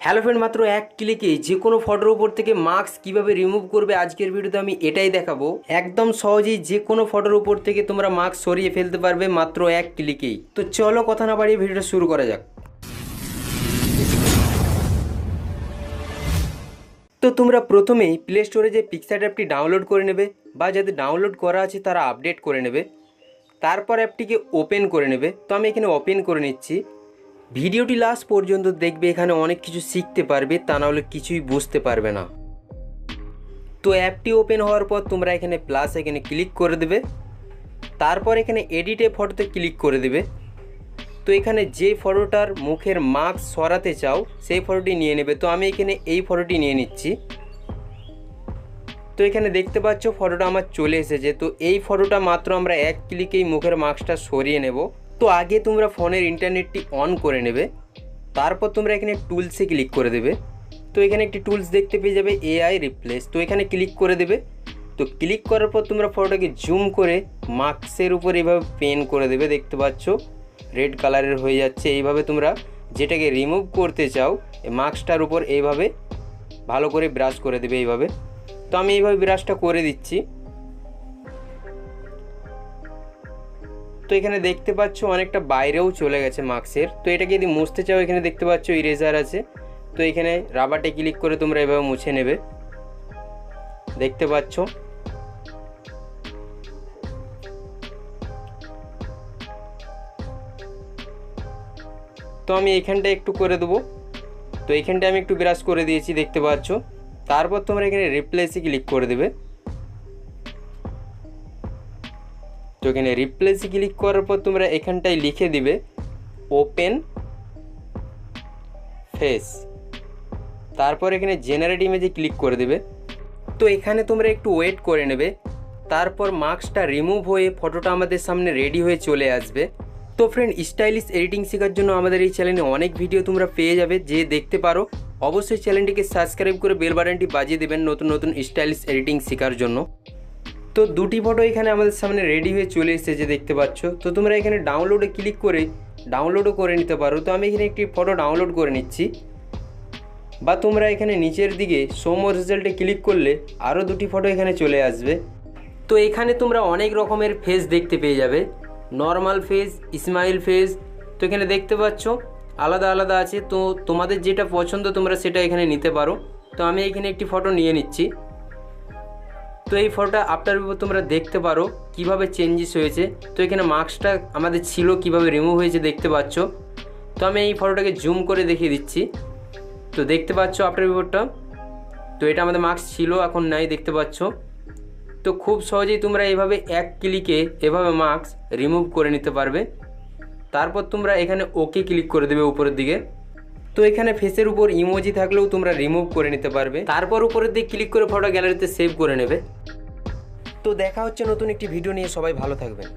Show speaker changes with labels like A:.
A: Hello friend, মাত্র এক ক্লিকে যে কোনো ফটোর উপর থেকে মাস্ক কিভাবে রিমুভ করবে আজকের ভিডিওতে আমি এটাই দেখাবো। একদম সহজেই যে কোনো ফটোর উপর থেকে তোমরা মাস্ক সরিয়ে ফেলতে পারবে মাত্র এক ক্লিকেই। তো চলো কথা না বাড়িয়ে ভিডিওটা শুরু করা যাক। তো তোমরা প্রথমেই প্লে স্টোরে যে পিক্সার অ্যাপটি ডাউনলোড করে নেবে, বা যাদের ডাউনলোড করা আছে তারা আপডেট করে নেবে। তারপর অ্যাপটিকে ওপেন করে নেবে। তো আমি এখানে ওপেন করে নিচ্ছি। ভিডিওটি লাস্ট পর্যন্ত দেখবে, এখানে অনেক কিছু শিখতে পারবে, তা নাহলে কিছুই বুঝতে পারবে না। তো অ্যাপটি ওপেন হওয়ার পর তোমরা এখানে প্লাস এখানে ক্লিক করে দেবে। তারপর এখানে এডিটে ফটোতে ক্লিক করে দেবে। তো এখানে যে ফটোটার মুখের মাস্ক সরাতে চাও সেই ফটোটি নিয়ে নেবে। তো আমি এখানে এই ফটোটি নিয়ে নিচ্ছি। তো এখানে দেখতে পাচ্ছ ফটোটা আমার চলে এসেছে। তো এই ফটোটা মাত্র আমরা এক ক্লিকেই মুখের মাস্কটা সরিয়ে নেব। তো আগে তোমরা ফোনের ইন্টারনেটটি অন করে নেবে। তারপর তোমরা এখানে টুলসে ক্লিক করে দেবে। তো এখানে একটি টুলস দেখতে পেয়ে যাবে, এআই রিপ্লেস। তো এখানে ক্লিক করে দেবে। তো ক্লিক করার পর তোমরা ফটোটাকে জুম করে মাস্কের উপর এইভাবে পেন করে দেবে। দেখতে পাচ্ছ রেড কালারের হয়ে যাচ্ছে। এইভাবে তোমরা যেটাকে রিমুভ করতে চাও এই মাস্কটার উপর এইভাবে ভালো করে ব্রাশ করে দেবে এইভাবে। তো আমি এইভাবে ব্রাশটা করে দিচ্ছি। তো এখানে দেখতে পাচ্ছ অনেকটা বাইরেও চলে গেছে মাস্কের। তো এটাকে যদি মুছতে চাও এখানে দেখতে পাচ্ছ ইরেজার আছে। তো এখানে রাবারটে ক্লিক করে তোমরা এভাবে মুছে নেবে। দেখতে পাচ্ছ তো আমি এখানটা একটু করে দেবো। তো এখানটা আমি একটু ব্রাশ করে দিয়েছি, দেখতে পাচ্ছ। তারপর তোমরা এখানে রিপ্লেসে ক্লিক করে দেবে। তো এখানে রিপ্লেসে ক্লিক করার পর তোমরা এখানটায় লিখে দিবে ওপেন ফেস। তারপর এখানে জেনারেট ইমেজে ক্লিক করে দেবে। তো এখানে তোমরা একটু ওয়েট করে নেবে। তারপর মাস্কটা রিমুভ হয়ে ফটোটা আমাদের সামনে রেডি হয়ে চলে আসবে। তো ফ্রেন্ড, স্টাইলিশ এডিটিং শেখার জন্য আমাদের এই চ্যানেলে অনেক ভিডিও তোমরা পেয়ে যাবে, যে দেখতে পারো। অবশ্যই চ্যানেলটিকে সাবস্ক্রাইব করে বেল বাটনটি বাজিয়ে দেবেন নতুন নতুন স্টাইলিশ এডিটিং শেখার জন্য। তো দুটি ফটো এখানে আমাদের সামনে রেডি হয়ে চলে এসেছে, দেখতে পাচ্ছ। তো তোমরা এখানে ডাউনলোডে ক্লিক করে ডাউনলোডও করে নিতে পারো। তো আমি এখানে একটি ফটো ডাউনলোড করে নিচ্ছি। বা তোমরা এখানে নিচের দিকে শো মোর রেজাল্টে ক্লিক করলে আরও দুটি ফটো এখানে চলে আসবে। তো এখানে তোমরা অনেক রকমের ফেস দেখতে পেয়ে যাবে, নর্মাল ফেস, স্মাইল ফেস। তো এখানে দেখতে পাচ্ছ আলাদা আলাদা আছে। তো তোমাদের যেটা পছন্দ তোমরা সেটা এখানে নিতে পারো। তো আমি এখানে একটি ফটো নিয়ে নিচ্ছি। তো এই ফটোটা আফটার বিফোর তোমরা দেখতে পারো কিভাবে চেঞ্জেস হয়েছে। তো এখানে মাস্কটা আমাদের ছিল কিভাবে রিমুভ হয়েছে দেখতে পাচ্ছ। তো আমি এই ফটোটাকে জুম করে দেখিয়ে দিচ্ছি। তো দেখতে পাচ্ছ আফটার বিফোরটা। তো এটা আমাদের মাস্ক ছিল, এখন নাই, দেখতে পাচ্ছ। তো খুব সহজেই তোমরা এইভাবে এক ক্লিকে এভাবে মাস্ক রিমুভ করে নিতে পারবে। তারপর তোমরা এখানে ওকে ক্লিক করে দেবে উপরের দিকে। তো এখানে ফেসের উপর ইমোজি থাকলেও তোমরা রিমুভ করে নিতে পারবে। তারপর উপরের দিকে ক্লিক করে ফটো গ্যালারিতে সেভ করে নেবে। তো দেখা হচ্ছে নতুন একটি ভিডিও নিয়ে। সবাই ভালো থাকবেন।